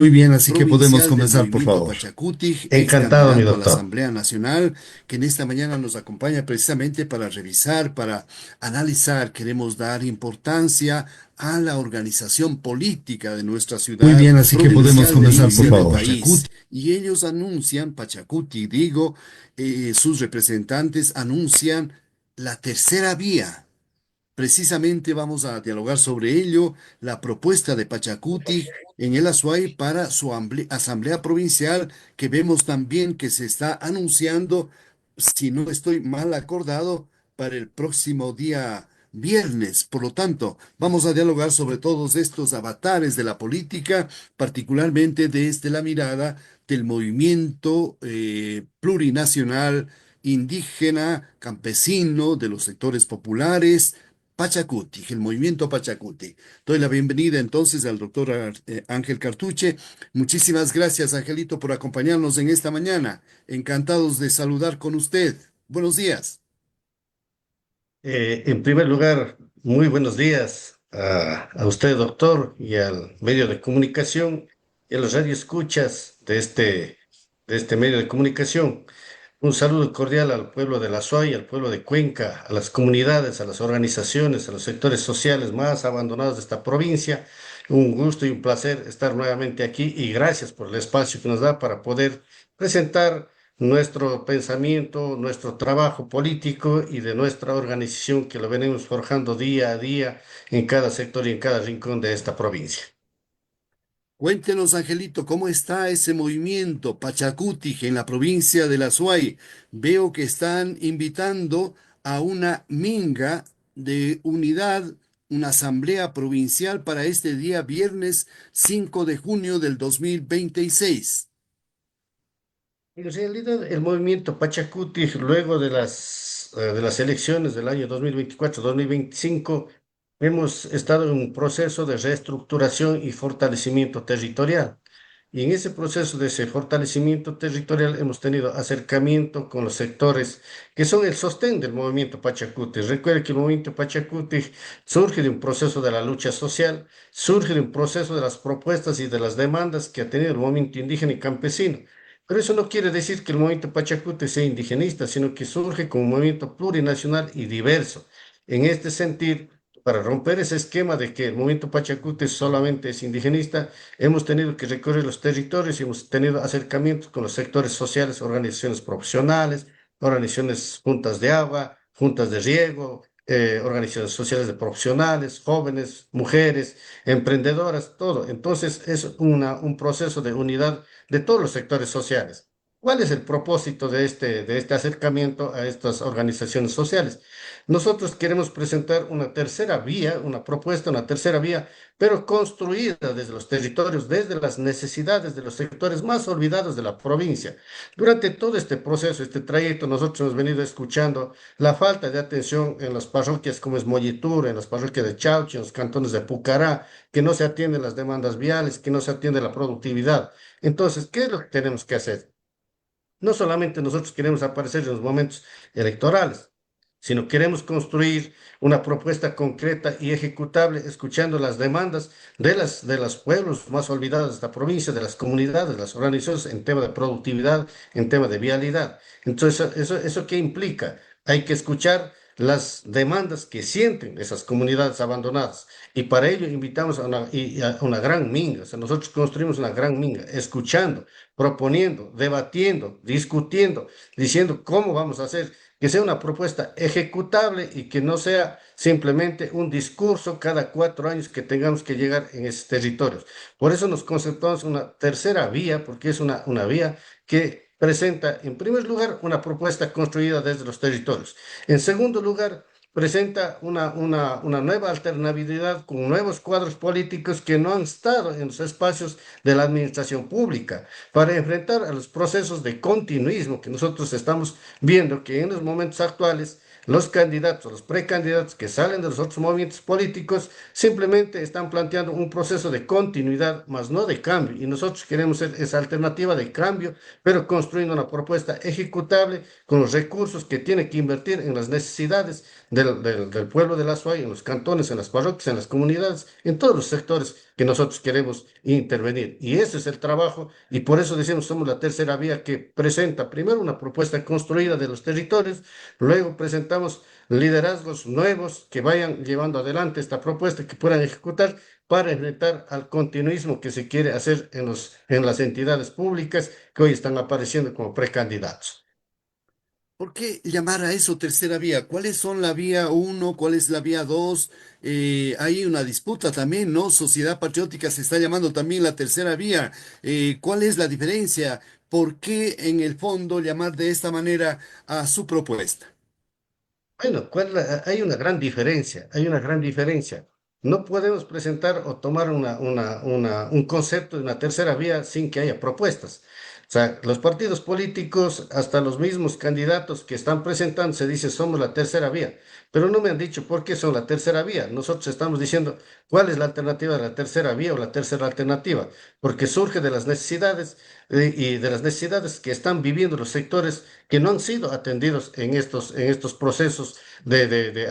Muy bien, así que podemos Provincial del comenzar, por Movimiento favor. Pachacuti, ex Encantado, mi candidato a la doctor. Asamblea Nacional, que en esta mañana nos acompaña precisamente para revisar, para analizar. Queremos dar importancia a la organización política de nuestra Muy ciudad bien, así que podemos provincial del comenzar, por inicio del favor. país. Y ellos anuncian, Pachacuti, digo, sus representantes anuncian la tercera vía. Precisamente vamos a dialogar sobre ello, la propuesta de Pachacuti en el Azuay para su asamblea provincial, que vemos también que se está anunciando, si no estoy mal acordado, para el próximo día viernes. Por lo tanto, vamos a dialogar sobre todos estos avatares de la política, particularmente desde la mirada del movimiento plurinacional, indígena, campesino, de los sectores populares Pachacuti, el movimiento Pachacuti. Doy la bienvenida entonces al doctor Ángel Cartuche. Muchísimas gracias, Angelito, por acompañarnos en esta mañana. Encantados de saludar con usted. Buenos días. En primer lugar, muy buenos días a usted, doctor, y al medio de comunicación y a los radioescuchas de este medio de comunicación. Un saludo cordial al pueblo de La Suay, al pueblo de Cuenca, a las comunidades, a las organizaciones, a los sectores sociales más abandonados de esta provincia. Un gusto y un placer estar nuevamente aquí y gracias por el espacio que nos da para poder presentar nuestro pensamiento, nuestro trabajo político y de nuestra organización que lo venimos forjando día a día en cada sector y en cada rincón de esta provincia. Cuéntenos, Angelito, ¿cómo está ese movimiento Pachacuti en la provincia de La Suay? Veo que están invitando a una minga de unidad, una asamblea provincial para este día viernes 5 de junio del 2026. En realidad, el movimiento Pachacuti, luego de las elecciones del año 2024-2025, hemos estado en un proceso de reestructuración y fortalecimiento territorial. Y en ese proceso de ese fortalecimiento territorial hemos tenido acercamiento con los sectores que son el sostén del movimiento Pachacuti. Recuerde que el movimiento Pachacuti surge de un proceso de la lucha social, surge de un proceso de las propuestas y de las demandas que ha tenido el movimiento indígena y campesino. Pero eso no quiere decir que el movimiento Pachacuti sea indigenista, sino que surge como un movimiento plurinacional y diverso. En este sentido, para romper ese esquema de que el movimiento Pachacuti solamente es indigenista, hemos tenido que recorrer los territorios y hemos tenido acercamientos con los sectores sociales, organizaciones profesionales, organizaciones juntas de agua, juntas de riego, organizaciones sociales de profesionales, jóvenes, mujeres, emprendedoras, todo. Entonces es un proceso de unidad de todos los sectores sociales. ¿Cuál es el propósito de este acercamiento a estas organizaciones sociales? Nosotros queremos presentar una tercera vía, una propuesta, una tercera vía, pero construida desde los territorios, desde las necesidades de los sectores más olvidados de la provincia. Durante todo este proceso, este trayecto, nosotros hemos venido escuchando la falta de atención en las parroquias como es Mollitura, en las parroquias de Chauchi, en los cantones de Pucará, que no se atienden las demandas viales, que no se atiende la productividad. Entonces, ¿qué es lo que tenemos que hacer? No solamente nosotros queremos aparecer en los momentos electorales, sino queremos construir una propuesta concreta y ejecutable, escuchando las demandas de los pueblos más olvidados de esta provincia, de las comunidades, de las organizaciones en tema de productividad, en tema de vialidad. Entonces, ¿eso qué implica? Hay que escuchar las demandas que sienten esas comunidades abandonadas. Y para ello invitamos a una gran minga. O sea, nosotros construimos una gran minga, escuchando, proponiendo, debatiendo, discutiendo, diciendo cómo vamos a hacer que sea una propuesta ejecutable y que no sea simplemente un discurso cada 4 años que tengamos que llegar en esos territorios. Por eso nos conceptuamos una tercera vía, porque es una vía que presenta, en primer lugar, una propuesta construida desde los territorios. En segundo lugar, presenta una nueva alternabilidad con nuevos cuadros políticos que no han estado en los espacios de la administración pública para enfrentar a los procesos de continuismo que nosotros estamos viendo que en los momentos actuales los candidatos, los precandidatos que salen de los otros movimientos políticos simplemente están planteando un proceso de continuidad, más no de cambio. Y nosotros queremos ser esa alternativa de cambio, pero construyendo una propuesta ejecutable con los recursos que tiene que invertir en las necesidades del pueblo de la SUAY, en los cantones, en las parroquias, en las comunidades, en todos los sectores que nosotros queremos intervenir. Y ese es el trabajo, y por eso decimos, somos la tercera vía que presenta primero una propuesta construida de los territorios, luego presentamos liderazgos nuevos que vayan llevando adelante esta propuesta, que puedan ejecutar para enfrentar al continuismo que se quiere hacer en las entidades públicas que hoy están apareciendo como precandidatos. ¿Por qué llamar a eso tercera vía? ¿Cuáles son la vía uno? ¿Cuál es la vía 2? Hay una disputa también, ¿no? Sociedad Patriótica se está llamando también la tercera vía. ¿Cuál es la diferencia? ¿Por qué en el fondo llamar de esta manera a su propuesta? Bueno, hay una gran diferencia, hay una gran diferencia. No podemos presentar o tomar un concepto de una tercera vía sin que haya propuestas. O sea, los partidos políticos, hasta los mismos candidatos que están presentando, se dice somos la tercera vía, pero no me han dicho por qué son la tercera vía. Nosotros estamos diciendo cuál es la alternativa de la tercera vía o la tercera alternativa, porque surge de las necesidades y de las necesidades que están viviendo los sectores que no han sido atendidos en estos procesos de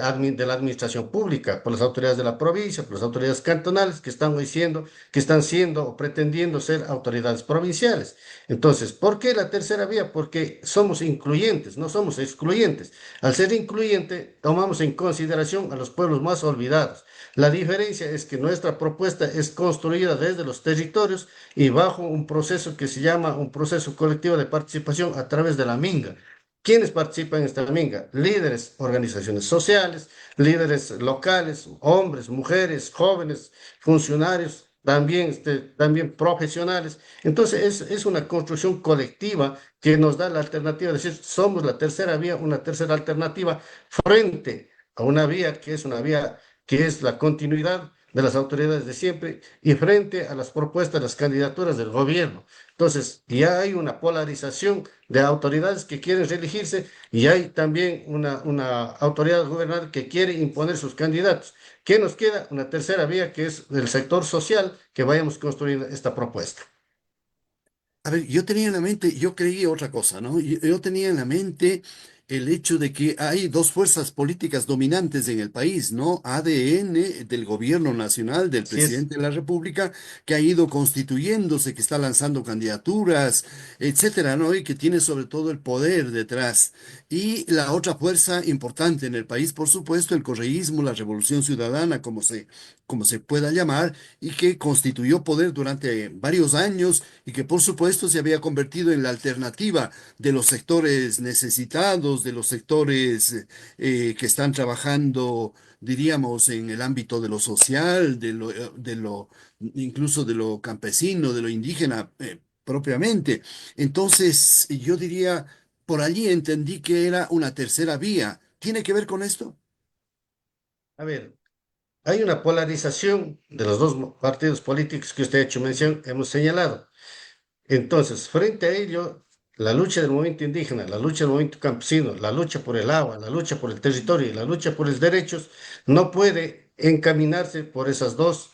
la administración pública, por las autoridades de la provincia, por las autoridades cantonales que están diciendo que están siendo o pretendiendo ser autoridades provinciales. Entonces, ¿por qué la tercera vía? Porque somos incluyentes, no somos excluyentes. Al ser incluyente, tomamos en consideración a los pueblos más olvidados. La diferencia es que nuestra propuesta es construida desde los territorios y bajo un proceso que se llama un proceso colectivo de participación a través de la Minga. ¿Quiénes participan en esta minga? Líderes, organizaciones sociales, líderes locales, hombres, mujeres, jóvenes, funcionarios, también, también profesionales. Entonces, es una construcción colectiva que nos da la alternativa, es decir, somos la tercera vía, una tercera alternativa frente a una vía que es una vía que es la continuidad de las autoridades de siempre y frente a las propuestas, las candidaturas del gobierno. Entonces, ya hay una polarización de autoridades que quieren reelegirse y hay también una autoridad gubernamental que quiere imponer sus candidatos. ¿Qué nos queda? Una tercera vía que es el sector social que vayamos construyendo esta propuesta. A ver, yo tenía en la mente, yo creí otra cosa, ¿no? Yo tenía en la mente el hecho de que hay dos fuerzas políticas dominantes en el país, ¿no? ADN del gobierno nacional, del Así es. presidente de la República, que ha ido constituyéndose, que está lanzando candidaturas, etcétera, ¿no? Y que tiene sobre todo el poder detrás. Y la otra fuerza importante en el país, por supuesto, el correísmo, la revolución ciudadana, como se pueda llamar, y que constituyó poder durante varios años y que por supuesto se había convertido en la alternativa de los sectores necesitados, de los sectores que están trabajando, diríamos, en el ámbito de lo social, incluso de lo campesino, de lo indígena propiamente. Entonces, yo diría, por allí entendí que era una tercera vía. ¿Tiene que ver con esto? A ver, hay una polarización de los dos partidos políticos que usted ha hecho mención, hemos señalado. Entonces, frente a ello, la lucha del movimiento indígena, la lucha del movimiento campesino, la lucha por el agua, la lucha por el territorio y la lucha por los derechos no puede encaminarse por esas dos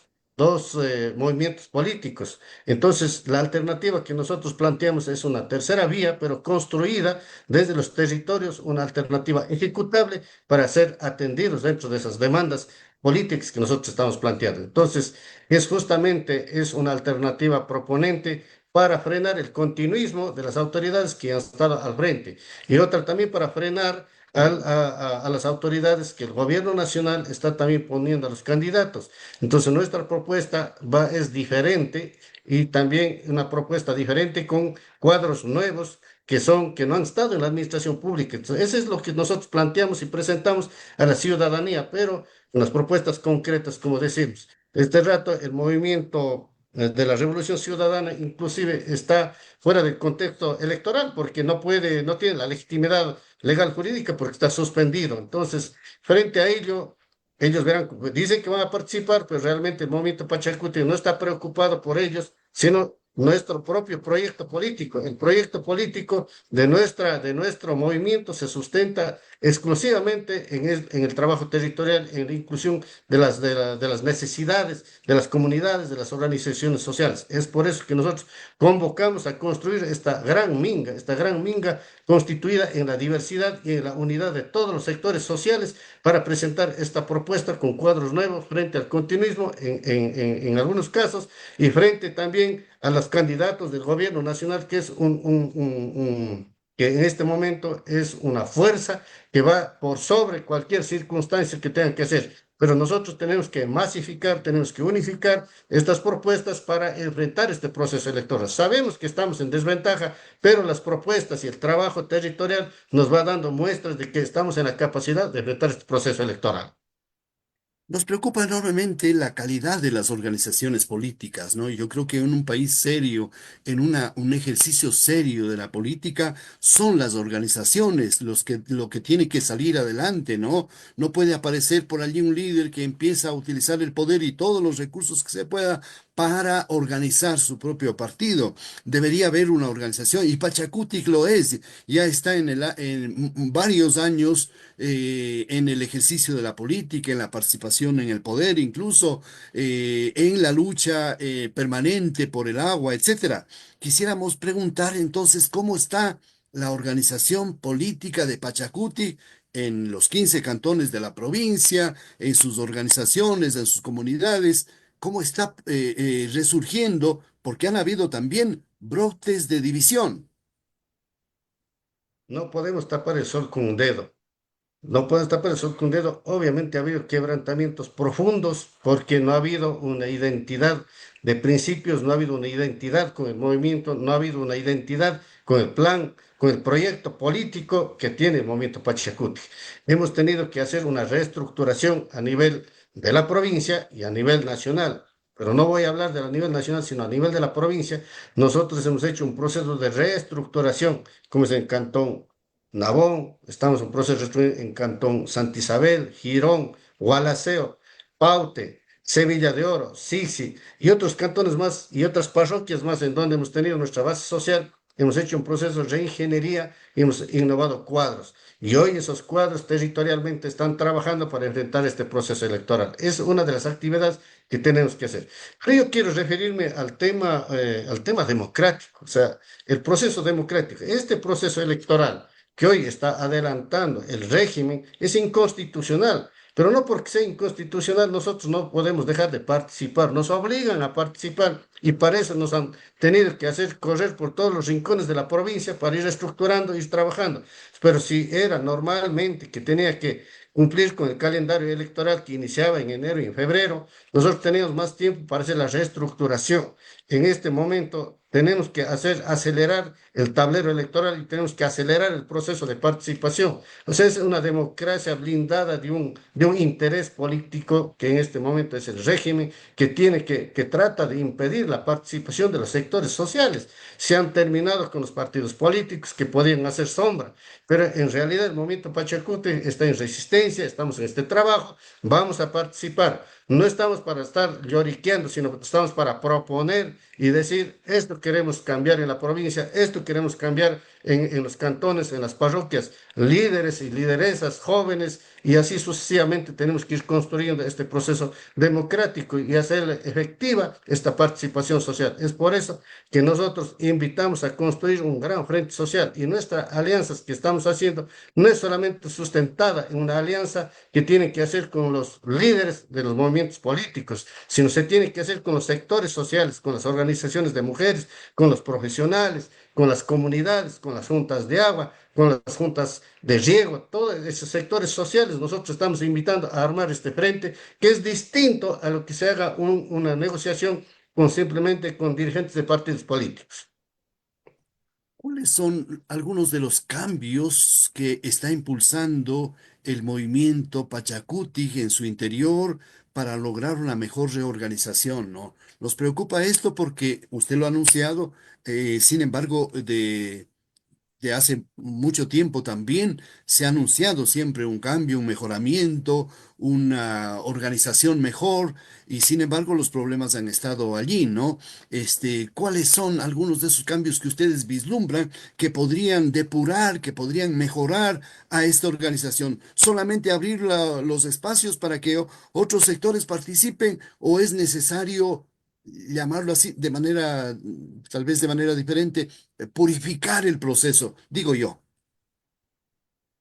movimientos políticos. Entonces, la alternativa que nosotros planteamos es una tercera vía, pero construida desde los territorios, una alternativa ejecutable para ser atendidos dentro de esas demandas políticas que nosotros estamos planteando. Entonces, es una alternativa proponente para frenar el continuismo de las autoridades que han estado al frente y otra también para frenar a las autoridades que el gobierno nacional está también poniendo a los candidatos. Entonces nuestra propuesta es diferente y también una propuesta diferente con cuadros nuevos que no han estado en la administración pública. Entonces, eso es lo que nosotros planteamos y presentamos a la ciudadanía, pero en las propuestas concretas, como decimos. Este rato el movimiento de la Revolución Ciudadana inclusive está fuera del contexto electoral porque no tiene la legitimidad legal jurídica porque está suspendido. Entonces, frente a ello, ellos verán, dicen que van a participar, pero realmente el movimiento Pachacuti no está preocupado por ellos, sino nuestro propio proyecto político. El proyecto político de nuestro movimiento se sustenta exclusivamente en el trabajo territorial, en la inclusión de las necesidades de las comunidades, de las organizaciones sociales. Es por eso que nosotros convocamos a construir esta gran minga constituida en la diversidad y en la unidad de todos los sectores sociales para presentar esta propuesta con cuadros nuevos frente al continuismo en algunos casos y frente también a los candidatos del gobierno nacional, que es que en este momento es una fuerza que va por sobre cualquier circunstancia que tengan que hacer. Pero nosotros tenemos que masificar, tenemos que unificar estas propuestas para enfrentar este proceso electoral. Sabemos que estamos en desventaja, pero las propuestas y el trabajo territorial nos va dando muestras de que estamos en la capacidad de enfrentar este proceso electoral. Nos preocupa enormemente la calidad de las organizaciones políticas, ¿no? Y yo creo que en un país serio, un ejercicio serio de la política, son las organizaciones lo que tiene que salir adelante, ¿no? No puede aparecer por allí un líder que empieza a utilizar el poder y todos los recursos que se pueda para organizar su propio partido. Debería haber una organización, y Pachacutic lo es, ya está en varios años en el ejercicio de la política, en la participación en el poder, incluso en la lucha permanente por el agua, etcétera. Quisiéramos preguntar entonces cómo está la organización política de Pachacuti en los 15 cantones de la provincia, en sus organizaciones, en sus comunidades, cómo está resurgiendo, porque han habido también brotes de división. No podemos tapar el sol con un dedo. No puedes tapar el sol con un dedo. Obviamente ha habido quebrantamientos profundos porque no ha habido una identidad de principios, no ha habido una identidad con el movimiento, no ha habido una identidad con el plan, con el proyecto político que tiene el movimiento Pachacuti. Hemos tenido que hacer una reestructuración a nivel de la provincia y a nivel nacional. Pero no voy a hablar de a nivel nacional, sino a nivel de la provincia. Nosotros hemos hecho un proceso de reestructuración, como es en Cantón Nabón, estamos en proceso de reestructuración en Cantón Santa Isabel, Girón, Gualaceo, Paute, Sevilla de Oro, Sisi y otros cantones más y otras parroquias más en donde hemos tenido nuestra base social. Hemos hecho un proceso de reingeniería y hemos innovado cuadros. Y hoy esos cuadros territorialmente están trabajando para enfrentar este proceso electoral. Es una de las actividades que tenemos que hacer. Pero yo quiero referirme al tema democrático, o sea, el proceso democrático. Este proceso electoral que hoy está adelantando el régimen es inconstitucional. Pero no porque sea inconstitucional, nosotros no podemos dejar de participar. Nos obligan a participar y para eso nos han tenido que hacer correr por todos los rincones de la provincia para ir estructurando, ir trabajando. Pero si era normalmente que tenía que cumplir con el calendario electoral que iniciaba en enero y en febrero, nosotros teníamos más tiempo para hacer la reestructuración. En este momento tenemos que acelerar el tablero electoral y tenemos que acelerar el proceso de participación. O sea, es una democracia blindada de un interés político que en este momento es el régimen que trata de impedir la participación de los sectores sociales. Se han terminado con los partidos políticos que podían hacer sombra, pero en realidad el movimiento Pachacute está en resistencia, estamos en este trabajo, vamos a participar. No estamos para estar lloriqueando, sino que estamos para proponer y decir, esto queremos cambiar en la provincia, esto queremos cambiar en los cantones, en las parroquias, líderes y lideresas jóvenes, y así sucesivamente tenemos que ir construyendo este proceso democrático y hacer efectiva esta participación social. Es por eso que nosotros invitamos a construir un gran frente social y nuestras alianzas que estamos haciendo no es solamente sustentada en una alianza que tiene que hacer con los líderes de los movimientos políticos, sino se tiene que hacer con los sectores sociales, con las organizaciones de mujeres, con los profesionales, con las comunidades, con las juntas de agua, con las juntas de riego, todos esos sectores sociales. Nosotros estamos invitando a armar este frente que es distinto a lo que se haga una negociación con simplemente con dirigentes de partidos políticos. ¿Cuáles son algunos de los cambios que está impulsando el movimiento Pachacuti en su interior para lograr una mejor reorganización, ¿no? Nos preocupa esto porque usted lo ha anunciado, sin embargo, de hace mucho tiempo también se ha anunciado siempre un cambio, un mejoramiento, una organización mejor, y sin embargo los problemas han estado allí, ¿no? ¿Cuáles son algunos de esos cambios que ustedes vislumbran que podrían depurar, que podrían mejorar a esta organización? ¿Solamente abrir los espacios para que otros sectores participen o es necesario llamarlo así de manera, tal vez de manera diferente, purificar el proceso, digo yo,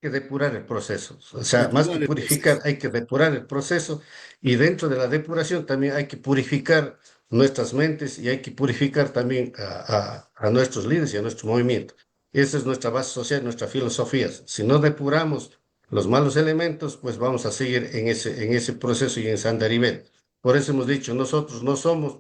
Que depurar el proceso. O sea, más que depurar el purificar, proceso? hay que depurar el proceso y dentro de la depuración también hay que purificar nuestras mentes y hay que purificar también a nuestros líderes y a nuestro movimiento. Esa es nuestra base social, nuestra filosofía. Si no depuramos los malos elementos, pues vamos a seguir en ese proceso y en ese andarivel. Por eso hemos dicho, nosotros no somos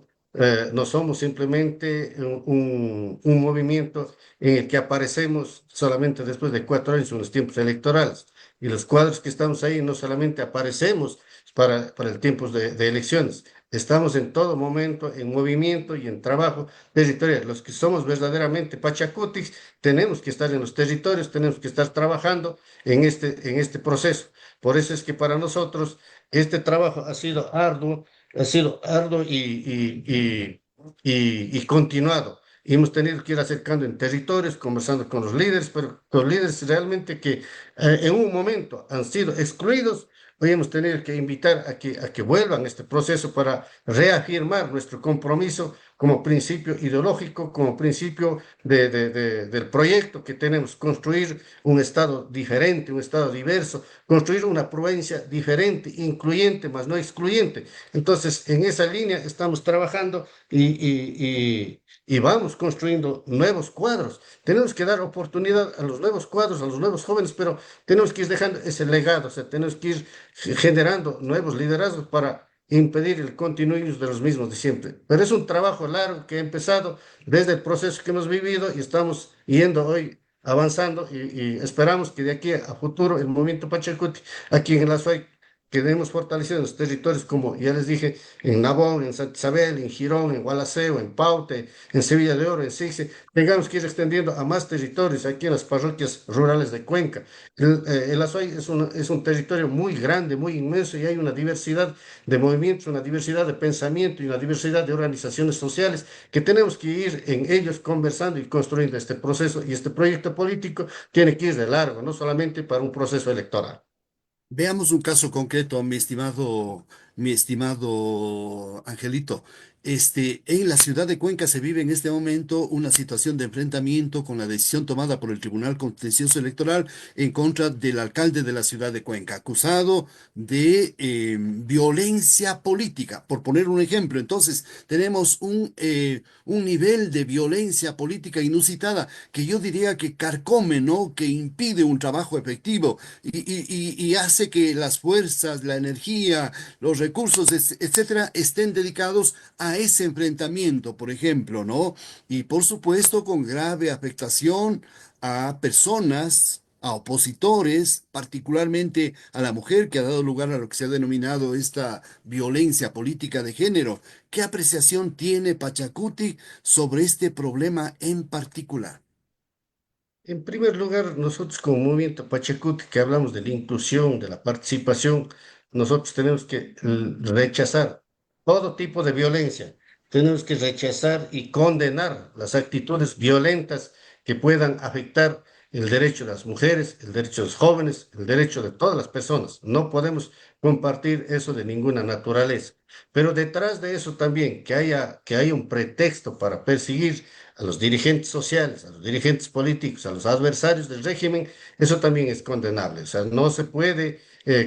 simplemente un movimiento en el que aparecemos solamente después de 4 años en los tiempos electorales. Y los cuadros que estamos ahí no solamente aparecemos para el tiempo de elecciones, estamos en todo momento en movimiento y en trabajo territorial. Los que somos verdaderamente pachacutis tenemos que estar en los territorios, tenemos que estar trabajando en este proceso. Por eso es que para nosotros este trabajo ha sido arduo y continuado. Y hemos tenido que ir acercando en territorios, conversando con los líderes, pero con líderes realmente que en un momento han sido excluidos. Hoy hemos tenido que invitar a que vuelvan a este proceso para reafirmar nuestro compromiso como principio ideológico, como principio del proyecto que tenemos, construir un Estado diferente, un Estado diverso, construir una provincia diferente, incluyente, más no excluyente. Entonces, en esa línea estamos trabajando y vamos construyendo nuevos cuadros. Tenemos que dar oportunidad a los nuevos cuadros, a los nuevos jóvenes, pero tenemos que ir dejando ese legado, o sea, tenemos que ir generando nuevos liderazgos para impedir el continuismo de los mismos de siempre. Pero es un trabajo largo que ha empezado desde el proceso que hemos vivido y estamos yendo hoy avanzando y esperamos que de aquí a futuro el movimiento Pachacuti aquí en la SUAY quedemos fortalecidos en los territorios, como ya les dije, en Nabón, en Santa Isabel, en Girón, en Gualaceo, en Paute, en Sevilla de Oro, en Sixe, tengamos que ir extendiendo a más territorios aquí en las parroquias rurales de Cuenca. El Azuay es un territorio muy grande, muy inmenso y hay una diversidad de movimientos, una diversidad de pensamiento y una diversidad de organizaciones sociales que tenemos que ir en ellos conversando y construyendo este proceso y este proyecto político tiene que ir de largo, no solamente para un proceso electoral. Veamos un caso concreto, mi estimado Angelito. En la ciudad de Cuenca se vive en este momento una situación de enfrentamiento con la decisión tomada por el Tribunal Contencioso Electoral en contra del alcalde de la ciudad de Cuenca, acusado de violencia política, por poner un ejemplo. Entonces, tenemos un nivel de violencia política inusitada que yo diría que carcome, ¿no? Que impide un trabajo efectivo y hace que las fuerzas, la energía, los recursos, etcétera, estén dedicados a ese enfrentamiento, por ejemplo, ¿no? Y por supuesto, con grave afectación a personas, a opositores, particularmente a la mujer, que ha dado lugar a lo que se ha denominado esta violencia política de género. ¿Qué apreciación tiene Pachacuti sobre este problema en particular? En primer lugar, nosotros como Movimiento Pachacuti, que hablamos de la inclusión, de la participación, nosotros tenemos que rechazar todo tipo de violencia. Tenemos que rechazar y condenar las actitudes violentas que puedan afectar el derecho de las mujeres, el derecho de los jóvenes, el derecho de todas las personas. No podemos compartir eso de ninguna naturaleza. Pero detrás de eso también, que haya un pretexto para perseguir a los dirigentes sociales, a los dirigentes políticos, a los adversarios del régimen, eso también es condenable. O sea, no se puede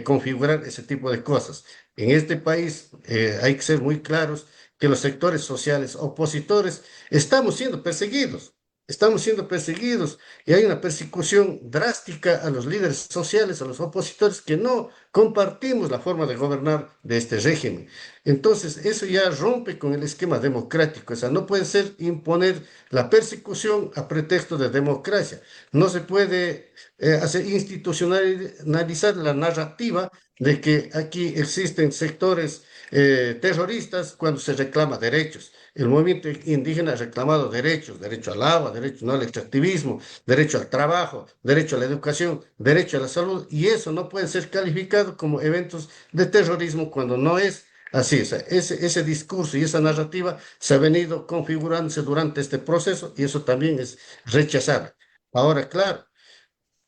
configurar ese tipo de cosas. En este país hay que ser muy claros que los sectores sociales opositores estamos siendo perseguidos y hay una persecución drástica a los líderes sociales, a los opositores que no compartimos la forma de gobernar de este régimen. Entonces, eso ya rompe con el esquema democrático. O sea, no puede ser imponer la persecución a pretexto de democracia. No se puede hacer institucionalizar la narrativa de que aquí existen sectores terroristas cuando se reclama derechos. El movimiento indígena ha reclamado derechos, derecho al agua, derecho no al extractivismo, derecho al trabajo, derecho a la educación, derecho a la salud, y eso no puede ser calificado como eventos de terrorismo cuando no es así. O sea, ese discurso y esa narrativa se ha venido configurándose durante este proceso y eso también es rechazable. Ahora, claro,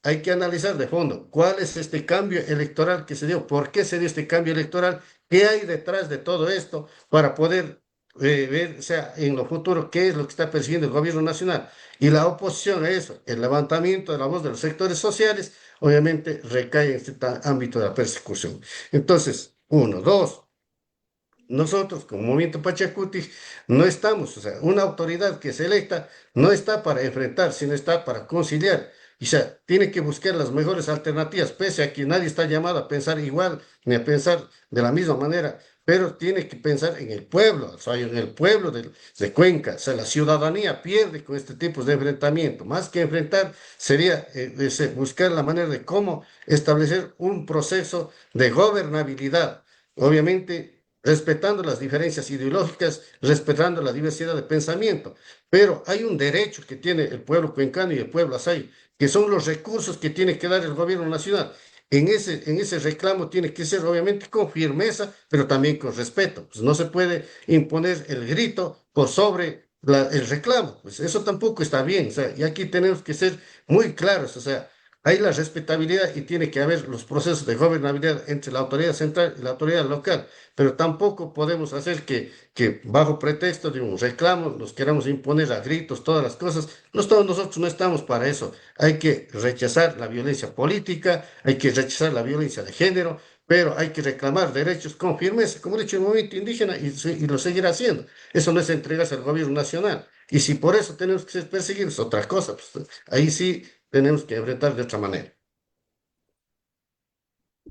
hay que analizar de fondo cuál es este cambio electoral que se dio, por qué se dio este cambio electoral, qué hay detrás de todo esto para poder ver, o sea, en lo futuro qué es lo que está persiguiendo el gobierno nacional. Y la oposición a eso, el levantamiento de la voz de los sectores sociales, obviamente recae en este ámbito de la persecución. Entonces, uno, dos. Nosotros, como Movimiento Pachacuti, no estamos, o sea, una autoridad que es electa no está para enfrentar, sino está para conciliar. O sea, tiene que buscar las mejores alternativas, pese a que nadie está llamado a pensar igual ni a pensar de la misma manera, pero tiene que pensar en el pueblo, o sea, en el pueblo de Cuenca. O sea, la ciudadanía pierde con este tipo de enfrentamiento. Más que enfrentar, sería buscar la manera de cómo establecer un proceso de gobernabilidad. Obviamente respetando las diferencias ideológicas, respetando la diversidad de pensamiento. Pero hay un derecho que tiene el pueblo cuencano y el pueblo asai, que son los recursos que tiene que dar el gobierno nacional. En ese reclamo tiene que ser obviamente con firmeza, pero también con respeto. Pues no se puede imponer el grito por sobre el reclamo. Pues eso tampoco está bien. O sea, y aquí tenemos que ser muy claros. O sea, hay la respetabilidad y tiene que haber los procesos de gobernabilidad entre la autoridad central y la autoridad local, pero tampoco podemos hacer que bajo pretexto de un reclamo nos queramos imponer a gritos todas las cosas. Nosotros no estamos para eso. Hay que rechazar la violencia política, hay que rechazar la violencia de género, pero hay que reclamar derechos con firmeza, como ha dicho el movimiento indígena, y lo seguirá haciendo. Eso no es entregarse al gobierno nacional. Y si por eso tenemos que ser perseguidos, es otra cosa. Pues, ahí sí tenemos que enfrentar de otra manera.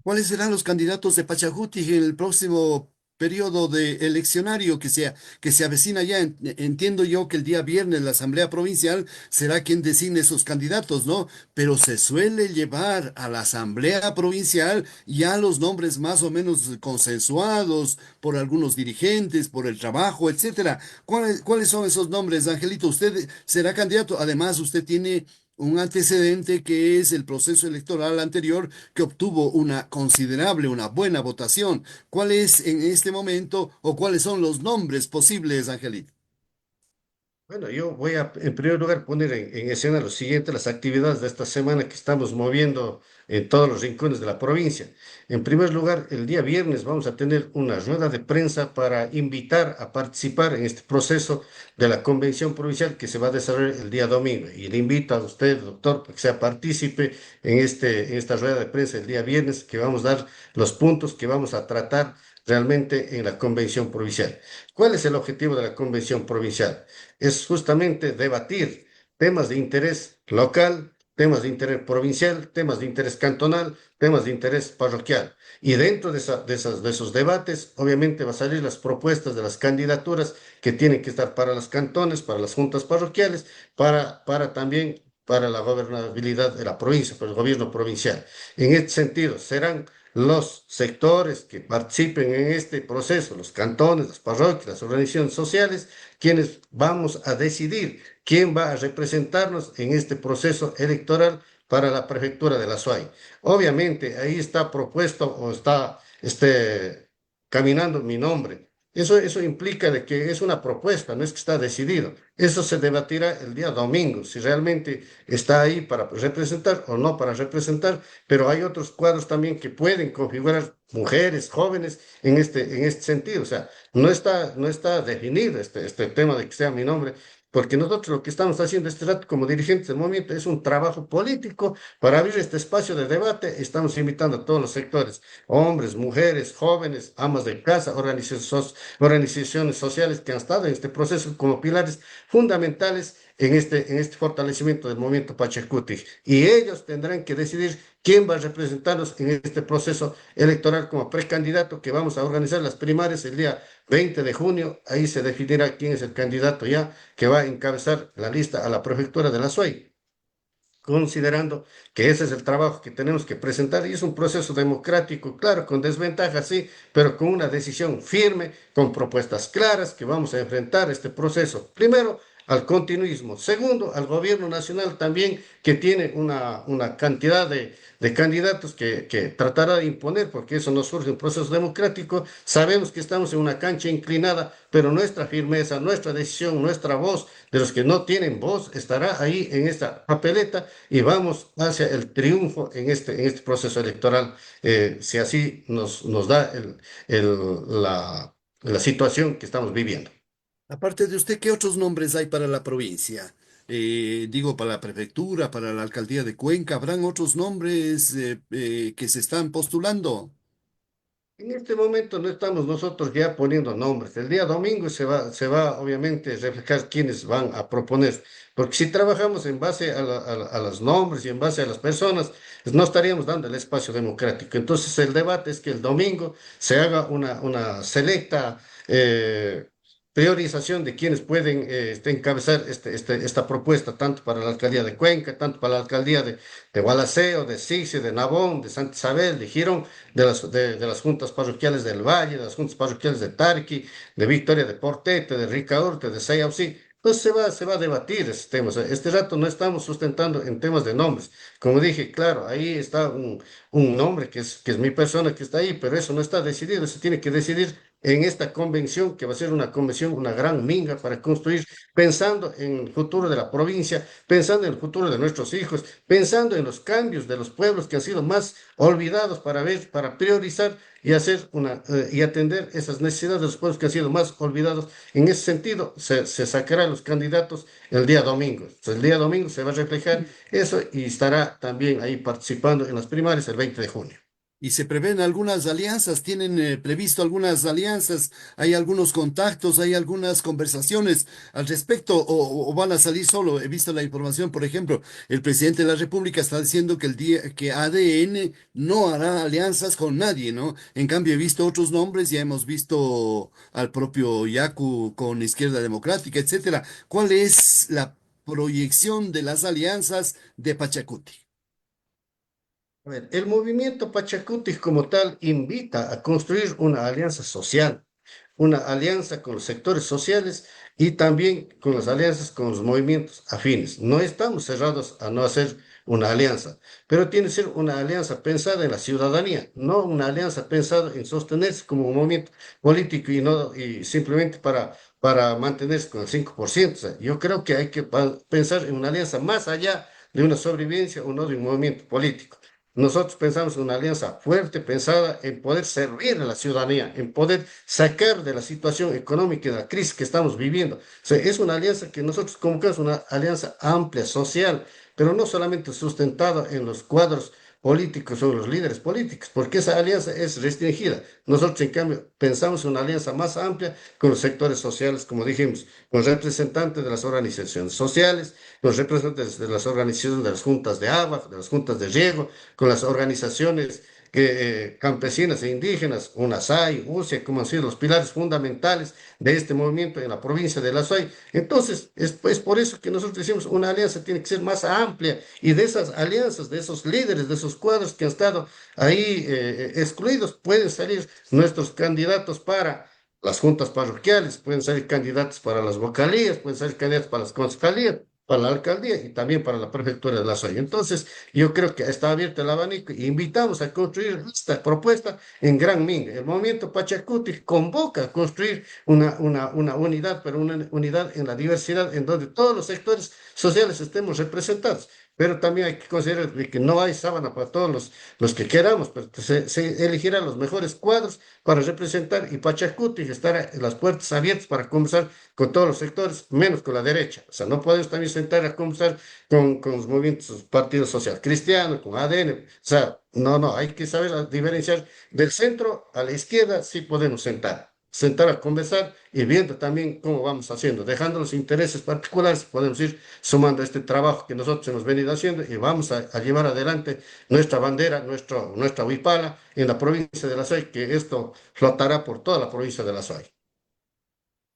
¿Cuáles serán los candidatos de Pachacuti en el próximo periodo de eleccionario que se avecina ya? Entiendo yo que el día viernes la Asamblea Provincial será quien designe esos candidatos, ¿no? Pero se suele llevar a la Asamblea Provincial ya los nombres más o menos consensuados por algunos dirigentes, por el trabajo, etcétera. ¿Cuáles son esos nombres, Angelito? ¿Usted será candidato? Además, usted tiene un antecedente que es el proceso electoral anterior que obtuvo una considerable, una buena votación. ¿Cuál es en este momento o cuáles son los nombres posibles, Angelito? Bueno, yo voy a, en primer lugar, poner en escena lo siguiente, las actividades de esta semana que estamos moviendo en todos los rincones de la provincia. En primer lugar, el día viernes vamos a tener una rueda de prensa para invitar a participar en este proceso de la convención provincial que se va a desarrollar el día domingo. Y le invito a usted, doctor, para que sea partícipe en esta rueda de prensa el día viernes, que vamos a dar los puntos que vamos a tratar realmente en la convención provincial. ¿Cuál es el objetivo de la convención provincial? Es justamente debatir temas de interés local, temas de interés provincial, temas de interés cantonal, temas de interés parroquial. Y dentro de esos debates, obviamente, va a salir las propuestas de las candidaturas que tienen que estar para los cantones, para las juntas parroquiales, para también para la gobernabilidad de la provincia, para el gobierno provincial. En este sentido, serán los sectores que participen en este proceso, los cantones, las parroquias, las organizaciones sociales, quienes vamos a decidir quién va a representarnos en este proceso electoral para la prefectura de la SUAY. Obviamente, ahí está propuesto o está caminando mi nombre. Eso implica de que es una propuesta, no es que está decidido. Eso se debatirá el día domingo, si realmente está ahí para representar o no para representar, pero hay otros cuadros también que pueden configurar mujeres, jóvenes, en este sentido. O sea, no está definido este tema de que sea mi nombre, porque nosotros lo que estamos haciendo este rato como dirigentes del movimiento es un trabajo político para abrir este espacio de debate. Estamos invitando a todos los sectores, hombres, mujeres, jóvenes, amas de casa, organizaciones sociales que han estado en este proceso como pilares fundamentales en este fortalecimiento del movimiento Pachacuti. Y ellos tendrán que decidir quién va a representarnos en este proceso electoral como precandidato que vamos a organizar las primarias el día 20 de junio. Ahí se definirá quién es el candidato ya que va a encabezar la lista a la prefectura de la SUAY, considerando que ese es el trabajo que tenemos que presentar y es un proceso democrático, claro, con desventajas, sí, pero con una decisión firme, con propuestas claras que vamos a enfrentar este proceso. Primero, al continuismo. Segundo, al gobierno nacional también, que tiene una cantidad de candidatos que tratará de imponer, porque eso no surge un proceso democrático. Sabemos que estamos en una cancha inclinada, pero nuestra firmeza, nuestra decisión, nuestra voz de los que no tienen voz estará ahí en esta papeleta y vamos hacia el triunfo en este proceso electoral, si así nos da la situación que estamos viviendo. Aparte de usted, ¿qué otros nombres hay para la provincia? Digo, para la prefectura, para la alcaldía de Cuenca, ¿habrán otros nombres que se están postulando? En este momento no estamos nosotros ya poniendo nombres. El día domingo se va obviamente a reflejar quiénes van a proponer, porque si trabajamos en base a los nombres y en base a las personas, pues no estaríamos dando el espacio democrático. Entonces el debate es que el domingo se haga una selecta priorización de quienes pueden encabezar esta propuesta, tanto para la alcaldía de Cuenca, tanto para la alcaldía de Gualaceo, de Sixe, de Nabón, de Santa Isabel, de Girón, de las juntas parroquiales del Valle, de las juntas parroquiales de Tarqui, de Victoria de Portete, de Ricaurte, de Sayausí. Entonces se va a debatir ese tema. O sea, este rato no estamos sustentando en temas de nombres. Como dije, claro, ahí está un nombre que es mi persona que está ahí, pero eso no está decidido, se tiene que decidir en esta convención, que va a ser una convención, una gran minga para construir, pensando en el futuro de la provincia, pensando en el futuro de nuestros hijos, pensando en los cambios de los pueblos que han sido más olvidados para ver, para priorizar y hacer y atender esas necesidades de los pueblos que han sido más olvidados. En ese sentido, se sacarán los candidatos el día domingo. Entonces, el día domingo se va a reflejar eso y estará también ahí participando en las primarias el 20 de junio. Y se prevén algunas alianzas, tienen previsto algunas alianzas, hay algunos contactos, hay algunas conversaciones al respecto o van a salir solo. He visto la información, por ejemplo, el presidente de la República está diciendo que el día que ADN no hará alianzas con nadie, ¿no? En cambio, he visto otros nombres, ya hemos visto al propio Yacu con Izquierda Democrática, etcétera. ¿Cuál es la proyección de las alianzas de Pachacuti? A ver, el movimiento Pachacuti como tal invita a construir una alianza social, una alianza con los sectores sociales y también con las alianzas con los movimientos afines. No estamos cerrados a no hacer una alianza, pero tiene que ser una alianza pensada en la ciudadanía, no una alianza pensada en sostenerse como un movimiento político y, no, y simplemente para mantenerse con el 5%. O sea, yo creo que hay que pensar en una alianza más allá de una sobrevivencia o no de un movimiento político. Nosotros pensamos en una alianza fuerte, pensada en poder servir a la ciudadanía, en poder sacar de la situación económica y de la crisis que estamos viviendo. O sea, es una alianza que nosotros convocamos una alianza amplia, social, pero no solamente sustentada en los cuadros políticos o los líderes políticos, porque esa alianza es restringida. Nosotros, en cambio, pensamos en una alianza más amplia con los sectores sociales, como dijimos, con representantes de las organizaciones sociales, los representantes de las organizaciones de las juntas de agua, de las juntas de riego, con las organizaciones campesinas e indígenas, UNASAI, UCE, como han sido los pilares fundamentales de este movimiento en la provincia de La Suay. Entonces, es por eso que nosotros decimos una alianza tiene que ser más amplia y de esas alianzas, de esos líderes, de esos cuadros que han estado ahí excluidos, pueden salir nuestros candidatos para las juntas parroquiales, pueden salir candidatos para las vocalías, pueden salir candidatos para las concejalías, para la alcaldía y también para la prefectura de La Soya. Entonces, yo creo que está abierto el abanico y invitamos a construir esta propuesta en Gran Minga. El movimiento Pachacuti convoca a construir una unidad, pero una unidad en la diversidad, en donde todos los sectores sociales estemos representados. Pero también hay que considerar de que no hay sábana para todos los que queramos, pero se elegirán los mejores cuadros para representar y Pachacuti estará en las puertas abiertas para conversar con todos los sectores, menos con la derecha. O sea, no podemos también sentar a conversar con los movimientos, los partidos social cristianos, con ADN. O sea, no, hay que saber diferenciar del centro a la izquierda, sí podemos sentar. sentar a conversar y viendo también cómo vamos haciendo, dejando los intereses particulares, podemos ir sumando este trabajo que nosotros hemos venido haciendo y vamos a llevar adelante nuestra bandera, nuestra huipala en la provincia de La Suay, que esto flotará por toda la provincia de La Suay.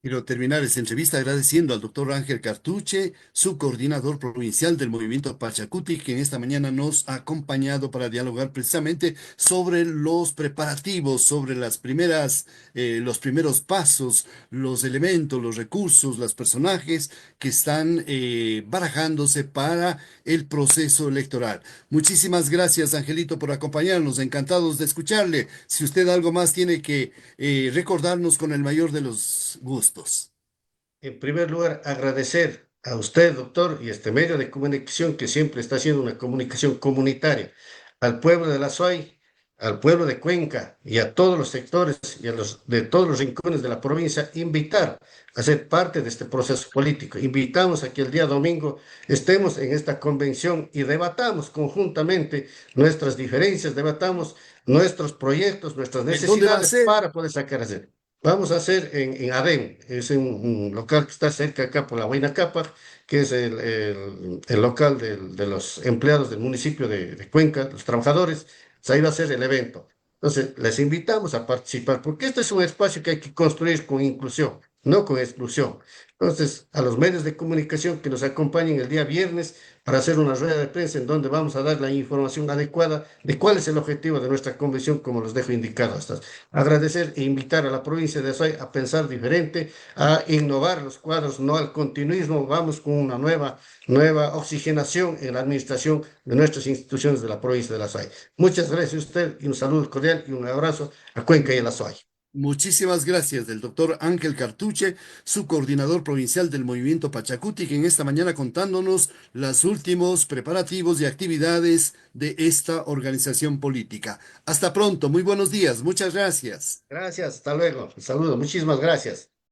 Quiero terminar esta entrevista agradeciendo al doctor Ángel Cartuche, su coordinador provincial del movimiento Pachacuti, que en esta mañana nos ha acompañado para dialogar precisamente sobre los preparativos, sobre los primeros pasos, los elementos, los recursos, los personajes que están barajándose para el proceso electoral. Muchísimas gracias, Angelito, por acompañarnos. Encantados de escucharle. Si usted algo más tiene que recordarnos con el mayor de los gustos. En primer lugar, agradecer a usted, doctor, y este medio de comunicación que siempre está haciendo una comunicación comunitaria, al pueblo de La Suay, al pueblo de Cuenca y a todos los sectores y a los de todos los rincones de la provincia, invitar a ser parte de este proceso político. Invitamos a que el día domingo estemos en esta convención y debatamos conjuntamente nuestras diferencias, debatamos nuestros proyectos, nuestras ¿En dónde va a necesidades ser? para poder sacar a hacer. Vamos a hacer en Adén, es un local que está cerca acá por la Huayna Cápac, que es el local de los empleados del municipio de Cuenca, los trabajadores. Pues ahí va a ser el evento. Entonces, les invitamos a participar, porque este es un espacio que hay que construir con inclusión, no con exclusión. Entonces, a los medios de comunicación que nos acompañen el día viernes para hacer una rueda de prensa en donde vamos a dar la información adecuada de cuál es el objetivo de nuestra convención, como los dejo indicado hasta. Agradecer e invitar a la provincia de Azuay a pensar diferente, a innovar los cuadros, no al continuismo. Vamos con una nueva oxigenación en la administración de nuestras instituciones de la provincia de Azuay. Muchas gracias a usted y un saludo cordial y un abrazo a Cuenca y a Azuay. Muchísimas gracias del doctor Ángel Cartuche, su coordinador provincial del movimiento Pachacuti, que en esta mañana contándonos los últimos preparativos y actividades de esta organización política. Hasta pronto, muy buenos días, muchas gracias. Gracias, hasta luego. Un saludo, muchísimas gracias.